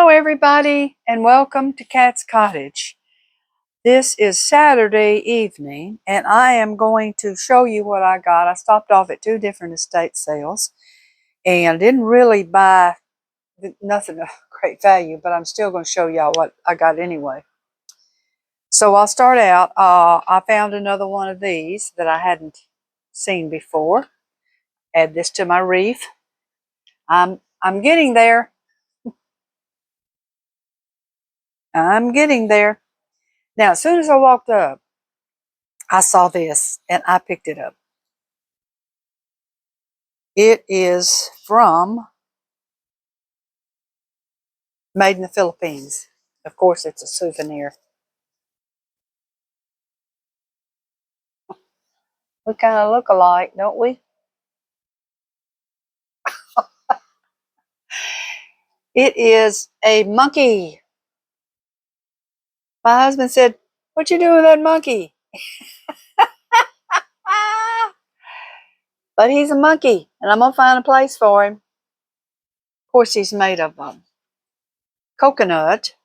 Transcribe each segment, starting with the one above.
Hello, everybody, and welcome to Cat's Cottage. This is Saturday evening, and I am going to show you what I got. I stopped off at two different estate sales and didn't really buy nothing of great value, but I'm still going to show y'all what I got anyway. So I'll start out. I found another one of these that I hadn't seen before. Add this to my wreath. I'm getting there. I'm getting there. Now, as soon as I walked up, I saw this and I picked it up. It is from Made in the Philippines. Of course, it's a souvenir. We kind of look alike, don't we? It is a monkey. My husband said, "What you doing with that monkey?" But he's a monkey, and I'm going to find a place for him. Of course, he's made of coconut.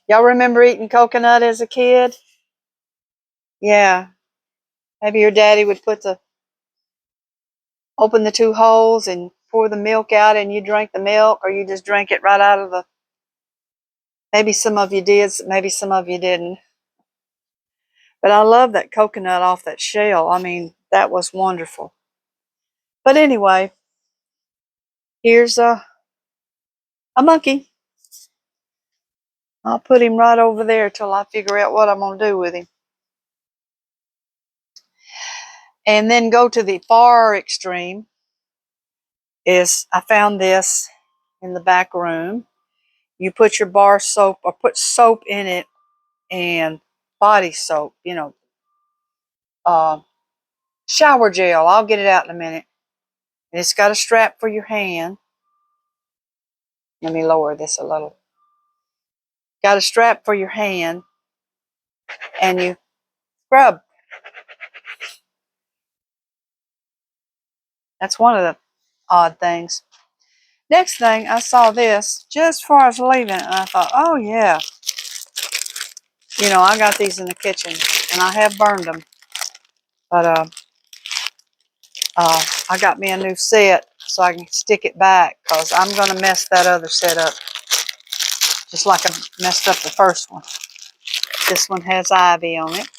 Y'all remember eating coconut as a kid? Yeah. Maybe your daddy would open the two holes and pour the milk out and you drank the milk, or you just drank it right out of the, maybe some of you did, maybe some of you didn't. But I love that coconut off that shell. I mean, that was wonderful. But anyway, here's a monkey. I'll put him right over there till I figure out what I'm going to do with him. And then go to the far extreme is I found this in the back room. You put your bar soap or put soap in it and body soap, shower gel. I'll get it out in a minute. And it's got a strap for your hand. Let me lower this a little. Got a strap for your hand, and you scrub. That's one of the odd things. Next thing, I saw this just before I was leaving, and I thought, oh yeah. I got these in the kitchen, and I have burned them. But I got me a new set so I can stick it back, because I'm going to mess that other set up just like I messed up the first one. This one has ivy on it.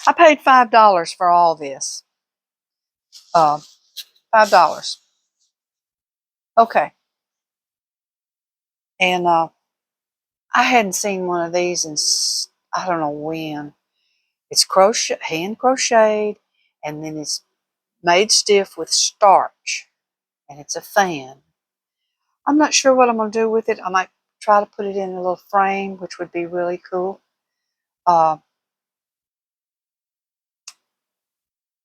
I paid $5 for all this. $5. Okay. And I hadn't seen one of these in I don't know when. It's hand crocheted, and then it's made stiff with starch, and it's a fan. I'm not sure what I'm going to do with it. I might try to put it in a little frame, which would be really cool.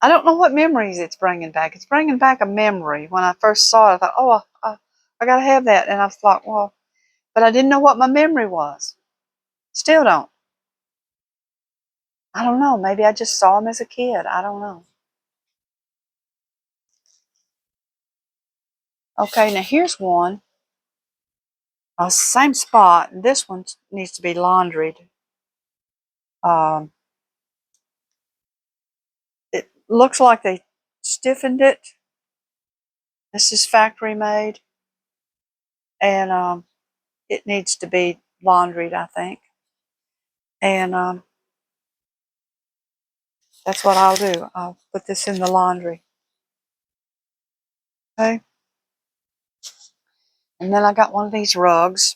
I don't know what memories it's bringing back. It's bringing back a memory. When I first saw it, I thought, oh, I got to have that. And I thought, well, but I didn't know what my memory was. Still don't. I don't know. Maybe I just saw them as a kid. I don't know. Okay, now here's one. Same spot. This one needs to be laundried. It looks like they stiffened it. This is factory made. And it needs to be laundried, I think. And that's what I'll do. I'll put this in the laundry. Okay. And then I got one of these rugs.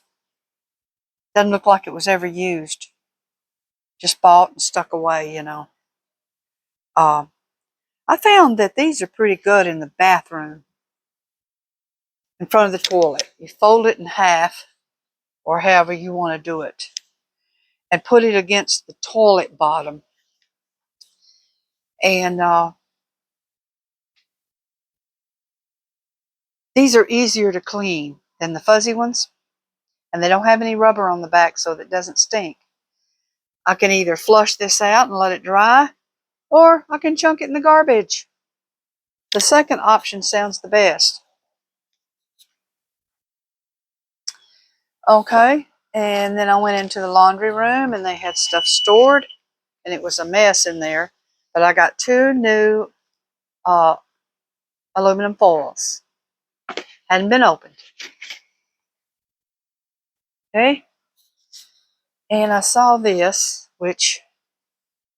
Doesn't look like it was ever used. Just bought and stuck away, I found that these are pretty good in the bathroom, in front of the toilet. You fold it in half, or however you want to do it, and put it against the toilet bottom. And these are easier to clean than the fuzzy ones, and they don't have any rubber on the back, so that it doesn't stink. I can either flush this out and let it dry, or I can chunk it in the garbage. The second option sounds the best. Okay, and then I went into the laundry room and they had stuff stored and it was a mess in there. But I got 2 new aluminum foils. Hadn't been opened. Okay, and I saw this, which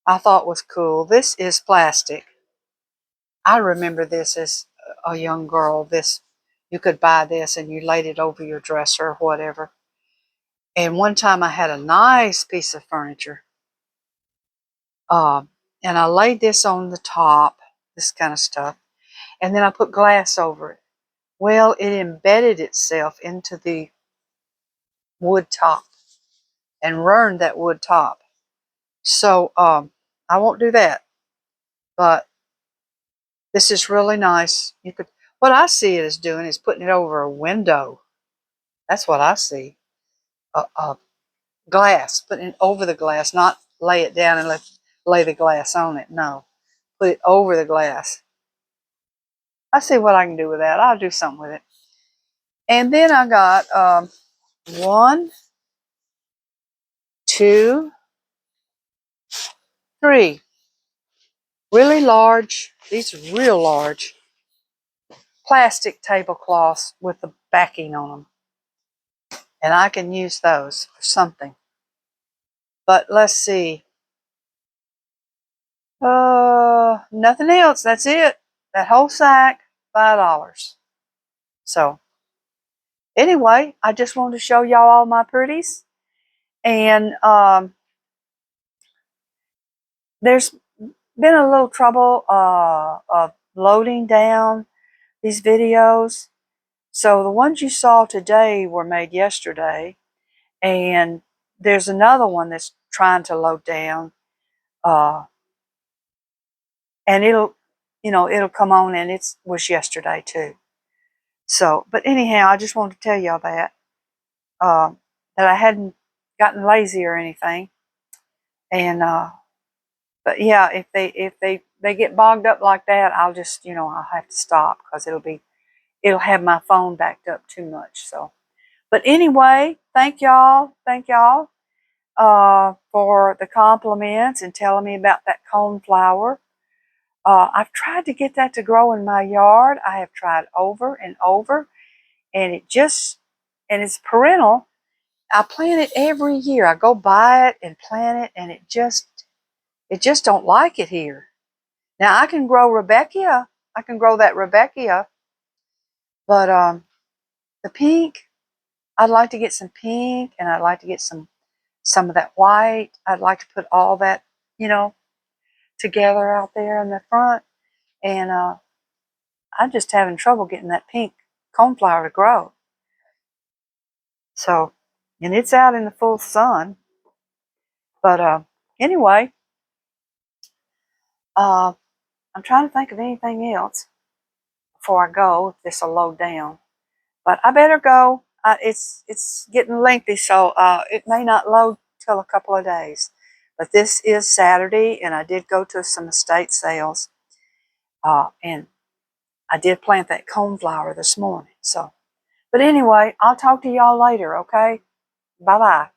I thought was cool. This is plastic. I remember this as a young girl. This, you could buy this and you laid it over your dresser or whatever. And one time I had a nice piece of furniture. And I laid this on the top, this kind of stuff. And then I put glass over it. Well, it embedded itself into the wood top and ruined that wood top. So I won't do that. But this is really nice. You could, what I see it as doing is putting it over a window. That's what I see. Glass, putting it over the glass, not lay it down and lay the glass on it. No, put it over the glass. I see what I can do with that. I'll do something with it. And then I got 1, 2, 3 really large, these are real large, plastic tablecloths with the backing on them. And I can use those for something. But let's see. Nothing else. That's it. That whole sack, $5. So anyway, I just wanted to show y'all all my pretties. And there's been a little trouble of loading down these videos. So the ones you saw today were made yesterday. And there's another one that's trying to load down. And it'll come on, and it was yesterday too. So, but anyhow, I just wanted to tell y'all uh, that I hadn't gotten lazy or anything. And but yeah, if they get bogged up like that, I'll just I'll have to stop because it'll have my phone backed up too much. So, but anyway, thank y'all for the compliments and telling me about that coneflower. I've tried to get that to grow in my yard. I have tried over and over, and it's perennial. I plant it every year. I go buy it and plant it, and it just don't like it here. Now I can grow Rebecca. I can grow that Rebecca, but the pink. I'd like to get some pink, and I'd like to get some of that white. I'd like to put all that together out there in the front, and I'm just having trouble getting that pink coneflower to grow. So, and it's out in the full sun. But anyway, uh, I'm trying to think of anything else before I go, if this will load down. But I better go. It's getting lengthy, so it may not load till a couple of days. But this is Saturday, and I did go to some estate sales, and I did plant that coneflower this morning. So, but anyway, I'll talk to y'all later, okay? Bye-bye.